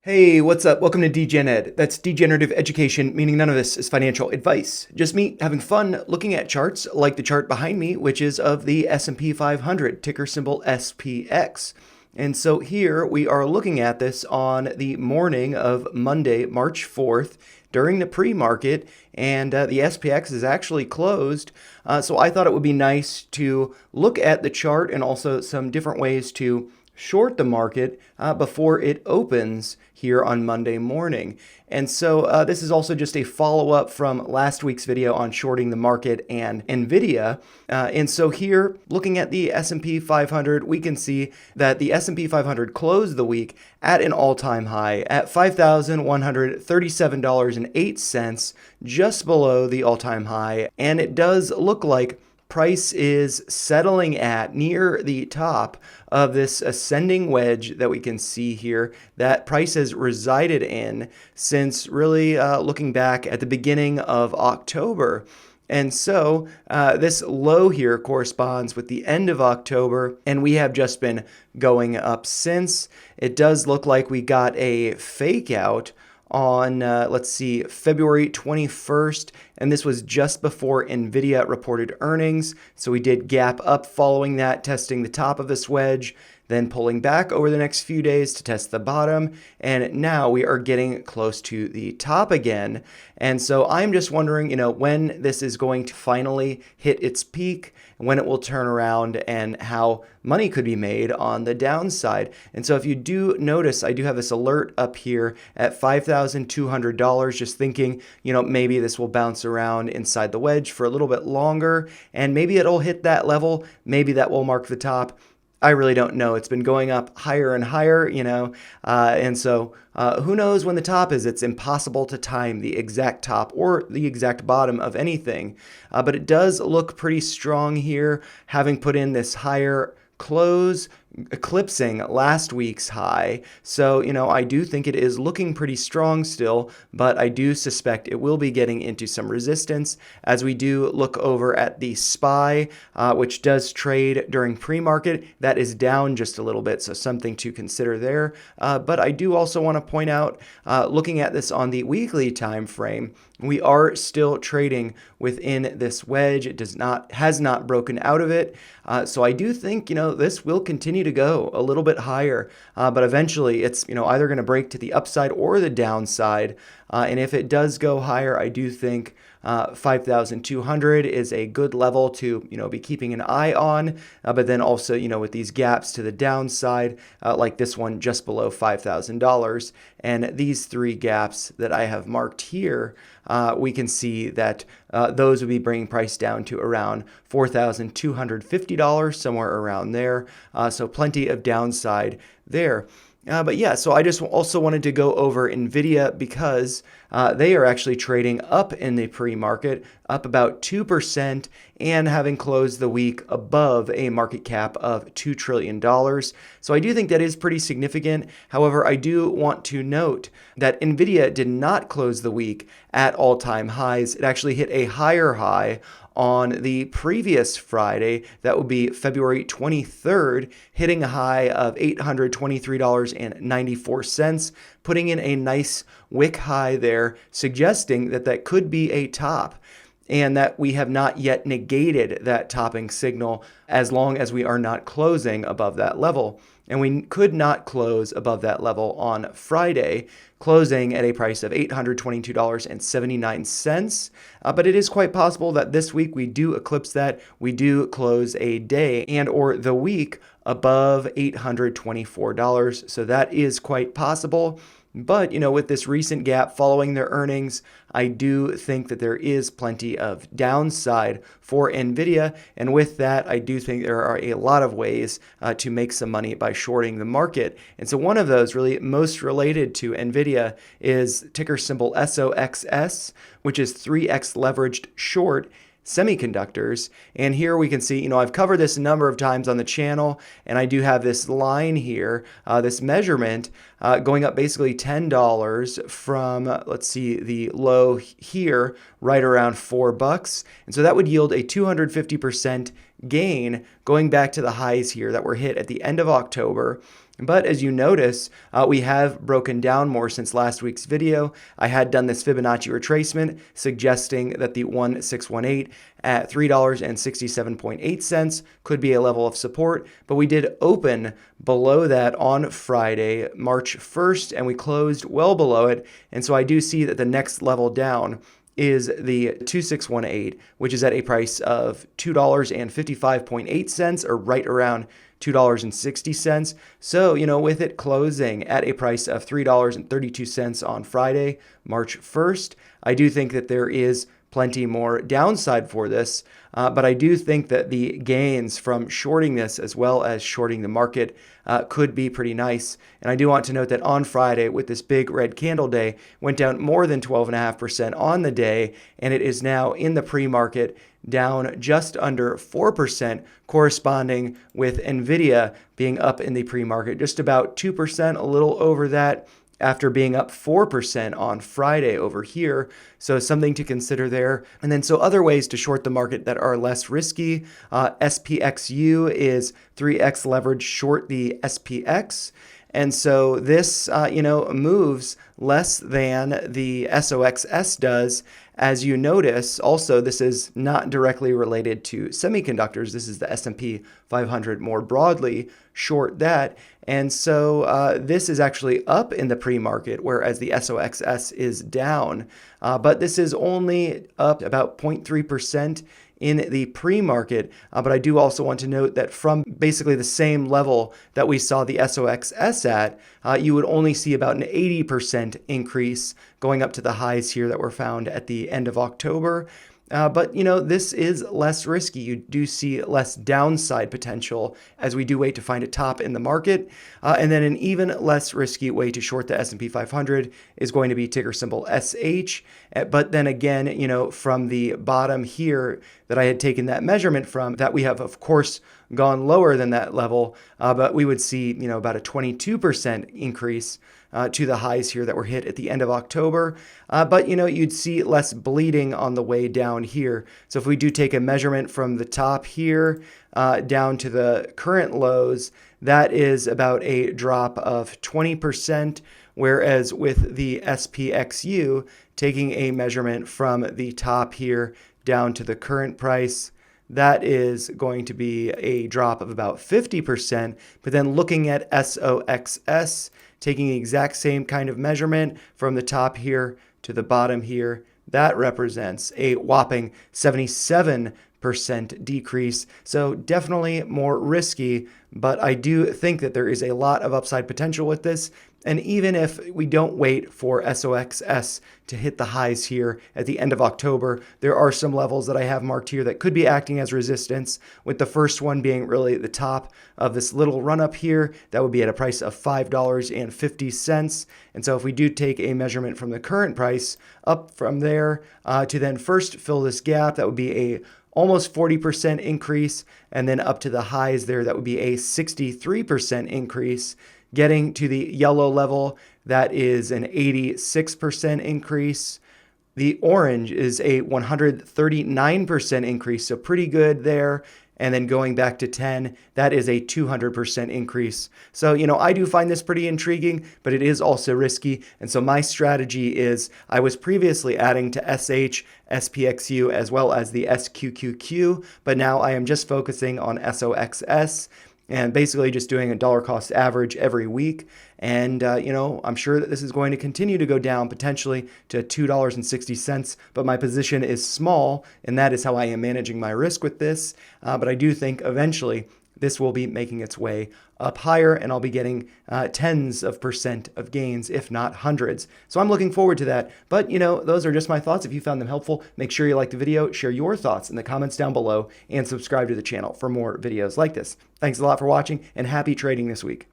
Hey, what's up? Welcome to DGenEd. That's degenerative education, meaning none of this is financial advice. Just me having fun looking at charts like the chart behind me, which is of the S&P 500, ticker symbol SPX. And so here we are looking at this on the morning of Monday, March 4th, during the pre-market, and the SPX is actually closed. So I thought it would be nice to look at the chart and also some different ways to short the market before it opens here on Monday morning. And so this is also just a follow-up from last week's video on shorting the market and Nvidia. And so here, looking at the S&P 500, we can see that the S&P 500 closed the week at an all-time high at $5,137.08, just below the all-time high. And it does look like price is settling at near the top of this ascending wedge that we can see here that price has resided in since really looking back at the beginning of October. And so this low here corresponds with the end of October, and we have just been going up since. It does look like we got a fake out on, let's see, February 21st, and this was just before Nvidia reported earnings. So we did gap up following that, testing the top of this wedge, then pulling back over the next few days to test the bottom, and now we are getting close to the top again. And so I'm just wondering, when this is going to finally hit its peak, when it will turn around, and how money could be made on the downside. And so if you do notice, I do have this alert up here at $5,200, just thinking, maybe this will bounce around inside the wedge for a little bit longer, and maybe it'll hit that level, maybe that will mark the top. I really don't know. It's been going up higher and higher, and so who knows when the top is? It's impossible to time the exact top or the exact bottom of anything, but it does look pretty strong here, having put in this higher close, eclipsing last week's high. So, I do think it is looking pretty strong still, but I do suspect it will be getting into some resistance as we do look over at the SPY, which does trade during pre-market. That is down just a little bit, so something to consider there. But I do also want to point out, looking at this on the weekly time frame, we are still trading within this wedge. It has not broken out of it. So I do think, this will continue to go a little bit higher, but eventually it's, either going to break to the upside or the downside. And if it does go higher, I do think 5,200 is a good level to, be keeping an eye on. But then also, with these gaps to the downside, like this one just below $5,000, and these three gaps that I have marked here, we can see that those would be bringing price down to around $4,250, somewhere around there. So plenty of downside there. But yeah, so I just also wanted to go over Nvidia because they are actually trading up in the pre-market, up about 2%, and having closed the week above a market cap of $2 trillion. So I do think that is pretty significant. However, I do want to note that Nvidia did not close the week at all-time highs. It actually hit a higher high on the previous Friday. That would be February 23rd, hitting a high of $823.94, putting in a nice wick high there, suggesting that that could be a top, and that we have not yet negated that topping signal as long as we are not closing above that level. And we could not close above that level on Friday, closing at a price of $822.79. But it is quite possible that this week we do eclipse that. We do close a day and or the week above $824. So that is quite possible. But, with this recent gap following their earnings, I do think that there is plenty of downside for Nvidia. And with that, I do think there are a lot of ways to make some money by shorting the market. And so one of those really most related to Nvidia is ticker symbol SOXS, which is 3x leveraged short semiconductors. And here we can see, I've covered this a number of times on the channel, and I do have this line here, this measurement going up basically $10 from, let's see, the low here, right around $4. And so that would yield a 250% gain going back to the highs here that were hit at the end of October. But as you notice, we have broken down more since last week's video. I had done this Fibonacci retracement suggesting that the 1618 at $3.67.8 could be a level of support, but we did open below that on Friday, March 1st, and we closed well below it. And so I do see that the next level down is the 2618, which is at a price of $2.55.8, or right around $2.60. So, with it closing at a price of $3.32 on Friday, March 1st, I do think that there is plenty more downside for this, but I do think that the gains from shorting this as well as shorting the market could be pretty nice. And I do want to note that on Friday, with this big red candle day, went down more than 12.5% on the day, and it is now in the pre-market down just under 4%, corresponding with NVIDIA being up in the pre-market just about 2%, a little over that, after being up 4% on Friday over here. So something to consider there. And then so other ways to short the market that are less risky. SPXU is 3x leverage short the SPX. And so this, moves less than the SOXS does. As you notice, also, this is not directly related to semiconductors. This is the S&P 500 more broadly, short that. And so this is actually up in the pre-market, whereas the SOXS is down. But this is only up about 0.3% in the pre-market. But I do also want to note that from basically the same level that we saw the SOXS at, you would only see about an 80% increase going up to the highs here that were found at the end of October. But, this is less risky. You do see less downside potential as we do wait to find a top in the market. And then an even less risky way to short the S&P 500 is going to be ticker symbol SH. But then again, from the bottom here that I had taken that measurement from, that we have, of course, gone lower than that level, but we would see, about a 22% increase to the highs here that were hit at the end of October. But, you'd see less bleeding on the way down here. So if we do take a measurement from the top here down to the current lows, that is about a drop of 20%. Whereas with the SPXU, taking a measurement from the top here down to the current price, that is going to be a drop of about 50%. But then looking at SOXS, taking the exact same kind of measurement from the top here to the bottom here, that represents a whopping 77% decrease. So definitely more risky, but I do think that there is a lot of upside potential with this. And even if we don't wait for SOXS to hit the highs here at the end of October, there are some levels that I have marked here that could be acting as resistance, with the first one being really the top of this little run up here. That would be at a price of $5.50. And so if we do take a measurement from the current price up from there to then first fill this gap, that would be a almost 40% increase, and then up to the highs there, that would be a 63% increase. Getting to the yellow level, that is an 86% increase. The orange is a 139% increase, so pretty good there. And then going back to 10, that is a 200% increase. So, I do find this pretty intriguing, but it is also risky. And so my strategy is I was previously adding to SH, SPXU, as well as the SQQQ, but now I am just focusing on SOXS. And basically just doing a dollar cost average every week. And, I'm sure that this is going to continue to go down potentially to $2.60, but my position is small, and that is how I am managing my risk with this. But I do think eventually this will be making its way up higher, and I'll be getting tens of percent of gains, if not hundreds. So I'm looking forward to that. But, those are just my thoughts. If you found them helpful, make sure you like the video, share your thoughts in the comments down below, and subscribe to the channel for more videos like this. Thanks a lot for watching, and happy trading this week.